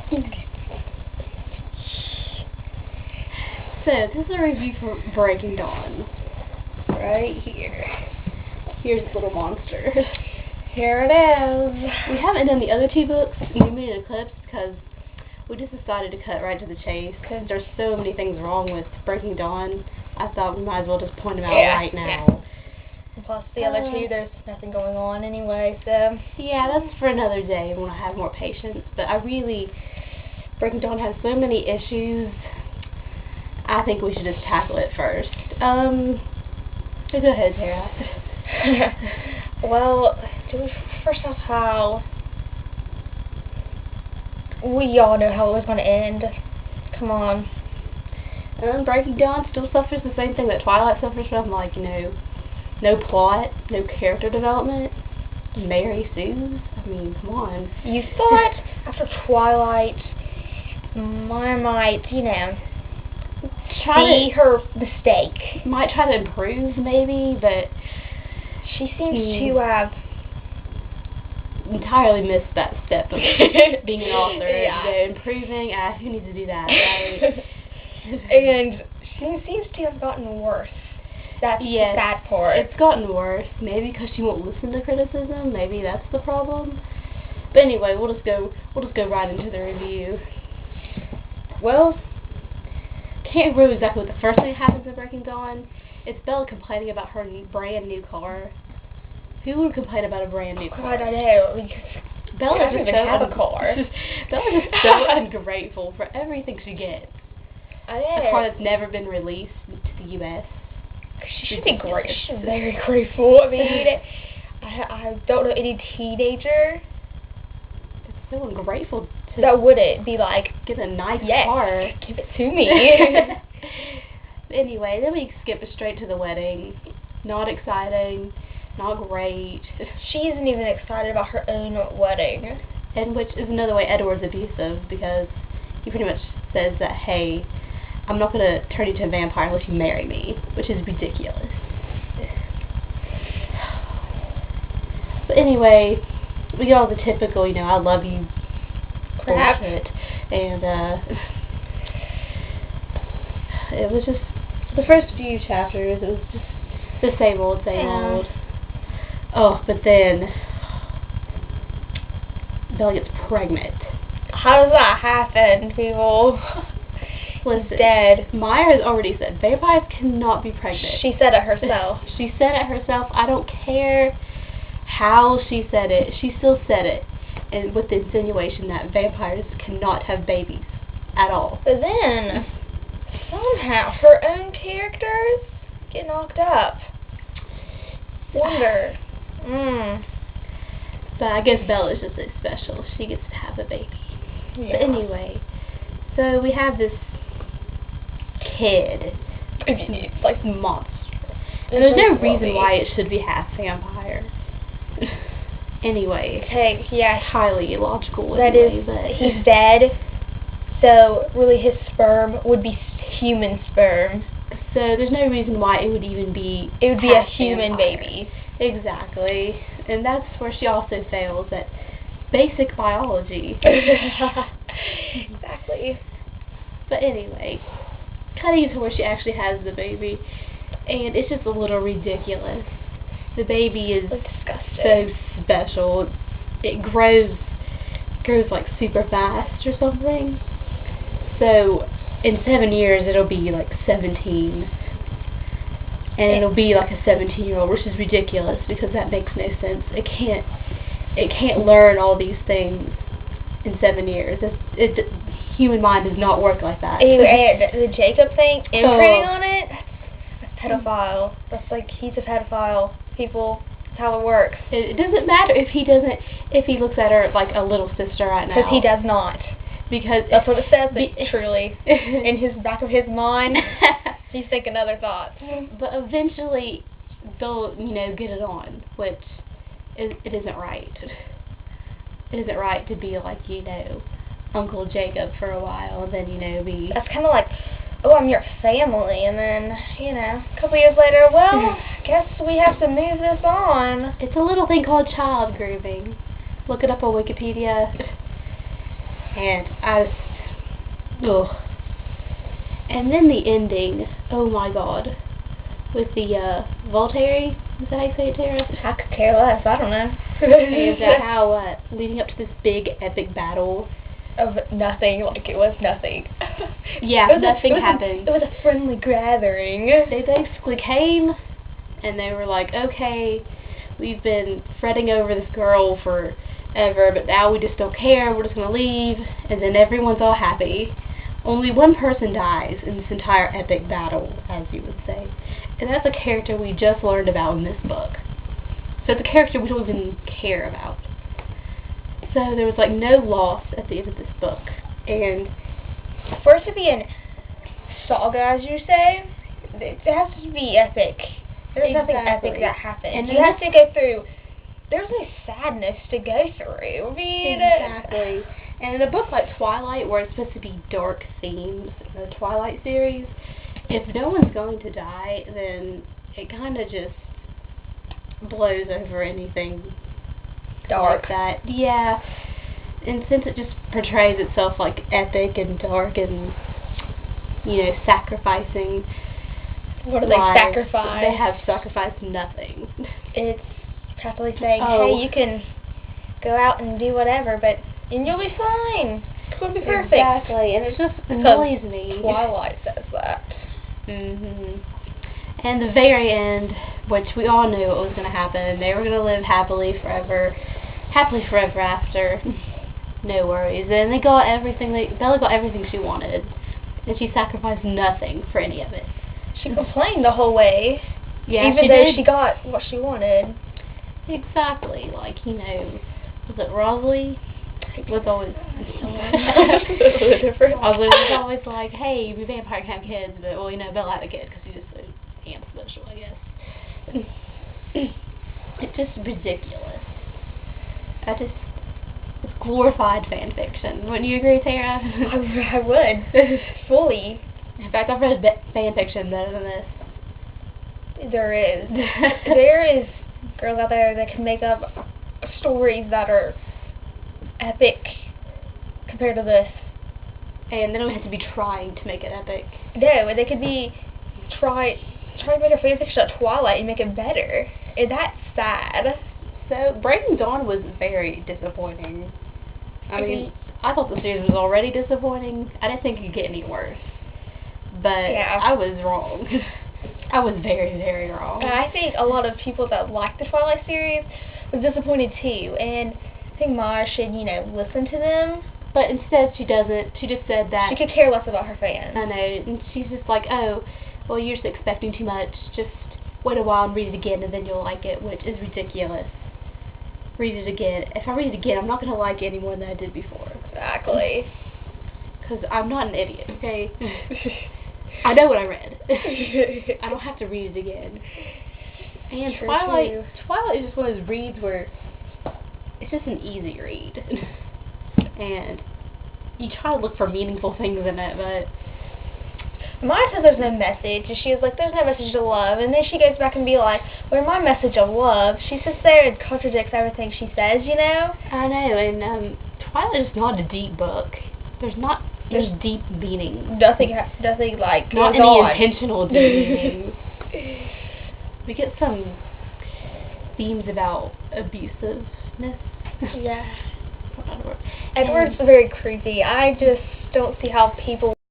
So, this is a review for Breaking Dawn. Right here. Here's this little monster. Here it is. We haven't done the other two books, New Moon and Eclipse, because we just decided to cut right to the chase, because there's so many things wrong with Breaking Dawn. I thought we might as well just point them out right now. And plus the other two, there's nothing going on anyway, so... Yeah, that's for another day when I have more patience, but Breaking Dawn has so many issues. I think we should just tackle it first. So go ahead, Tara. Well, first off, how we all know how it was going to end. Come on. Breaking Dawn still suffers the same thing that Twilight suffers from, like, no plot, no character development. Mary Sue. I mean, come on. You thought after Twilight, Maya might, see her mistake. Might try to improve, maybe, but she seems to have entirely missed that step of being an author. Yeah. Improving, who needs to do that, right? And she seems to have gotten worse. That's the sad part. It's gotten worse. Maybe because she won't listen to criticism. Maybe that's the problem. But anyway, we'll just go right into the review. Well, can't remember exactly what the first thing that happens in Breaking Dawn. It's Bella complaining about her brand new car. Who would complain about a brand new car? I don't know. Bella doesn't even have a car. Bella's just so ungrateful for everything she gets. I know. A car that's never been released to the U.S. She should be great. She's very grateful. I mean, I don't know any teenager that's so ungrateful that wouldn't be like, get a nice yes, car. give it to me. Anyway, then we skip straight to the wedding. Not exciting. Not great. She isn't even excited about her own wedding. And which is another way Edward's abusive, because he pretty much says that, hey, I'm not going to turn you into a vampire unless you marry me, which is ridiculous. But anyway, we get all the typical, I love you bullshit. And it was just, the first few chapters, it was just the same old, Oh, but then Bella gets pregnant. How does that happen, people? Listen, dead. Maya has already said vampires cannot be pregnant. She said it herself. She said it herself. I don't care how she said it. She still said it, and with the insinuation that vampires cannot have babies at all. But then somehow her own characters get knocked up. Wonder. But I guess Bella's just so special. She gets to have a baby. Yeah. But anyway, so we have this kid. It's like monster. And there's no reason why it should be half vampire. Anyway. Okay, yeah. Highly illogical. That anyway, is, but he's dead, so really his sperm would be human sperm. So there's no reason why it would even be... It would be a human baby. Exactly. And that's where she also fails at basic biology. Exactly. But anyway, cutting to where she actually has the baby, and it's just a little ridiculous. The baby is so special. It grows like super fast or something. So in 7 years it'll be like 17. And it'll be like a 17-year-old, which is ridiculous because that makes no sense. It can't learn all these things in 7 years. Human mind does not work like that. And the Jacob thing, imprinting on it, that's pedophile. That's like, he's a pedophile. People, that's how it works. It doesn't matter if he looks at her like a little sister right now. Because he does not. Because that's what it says, truly. In his back of his mind, he's thinking other thoughts. But eventually, they'll, get it on, which it isn't right. It isn't right to be like, Uncle Jacob for a while, and then, be... That's kind of like, oh, I'm your family, and then, a couple years later, well, guess we have to move this on. It's a little thing called child grooming. Look it up on Wikipedia. And ugh. And then the ending, oh my god. With the, Voltaire, is that how you say it, Tara? I could care less, I don't know. And how, leading up to this big epic battle. Of nothing, like it was nothing. Yeah, nothing happened. It was a friendly gathering. They basically came, and they were like, okay, we've been fretting over this girl forever, but now we just don't care, we're just going to leave, and then everyone's all happy. Only one person dies in this entire epic battle, as you would say. And that's a character we just learned about in this book. So it's a character we don't even care about. So there was like no loss at the end of this book. And for it to be a saga, as you say, it has to be epic. There's nothing epic that happened. And you have to go through, there's no sadness to go through. I mean, exactly. And in a book like Twilight, where it's supposed to be dark themes, the Twilight series, if no one's going to die, then it kind of just blows over anything dark. Like that. Yeah. And since it just portrays itself like epic and dark and, sacrificing. What do they sacrifice? They have sacrificed nothing. It's practically saying, hey, you can go out and do whatever, and you'll be fine. It's going to be perfect. Exactly, and it just annoys me. Twilight says that. And the very end, which we all knew what was going to happen, they were going to live happily forever after. No worries. And they got everything. Bella got everything she wanted, and she sacrificed nothing for any of it. She complained the whole way. Yeah, even though she got what she wanted. Exactly. Like, was it Rosalie? Was always different. Rosalie was always like, hey, we vampire can have kids, but Bella had a kid because she's just so damn special, I guess. It's just ridiculous. It's glorified fan fiction. Wouldn't you agree, Tara? I would. Fully. In fact, I've read fan fiction better than this. There is. There is girls out there that can make up stories that are epic compared to this. And they don't have to be trying to make it epic. No, they could be try to make a fan fiction of Twilight and make it better. And that's sad. So, Breaking Dawn was very disappointing. I mean, I thought the series was already disappointing. I didn't think it could get any worse. But yeah. I was wrong. I was very, very wrong. I think a lot of people that like the Twilight series was disappointed too. And I think Maya should, listen to them. But instead she doesn't. She just said that... She could care less about her fans. I know. And she's just like, oh, well, you're just expecting too much. Just wait a while and read it again and then you'll like it, which is ridiculous. Read it again. If I read it again, I'm not going to like it any more than I did before. Exactly. Because I'm not an idiot, okay? I know what I read. I don't have to read it again. And Twilight is just one of those reads where it's just an easy read. And you try to look for meaningful things in it, but... Maya says there's no message, and she was like, there's no message of love, and then she goes back and be like, where's my message of love? She sits there and contradicts everything she says, I know, and Twilight is not a deep book. There's deep meaning. Nothing like not any on. Intentional deep meaning. We get some themes about abusiveness. Yeah. Edward's very creepy. I just don't see how people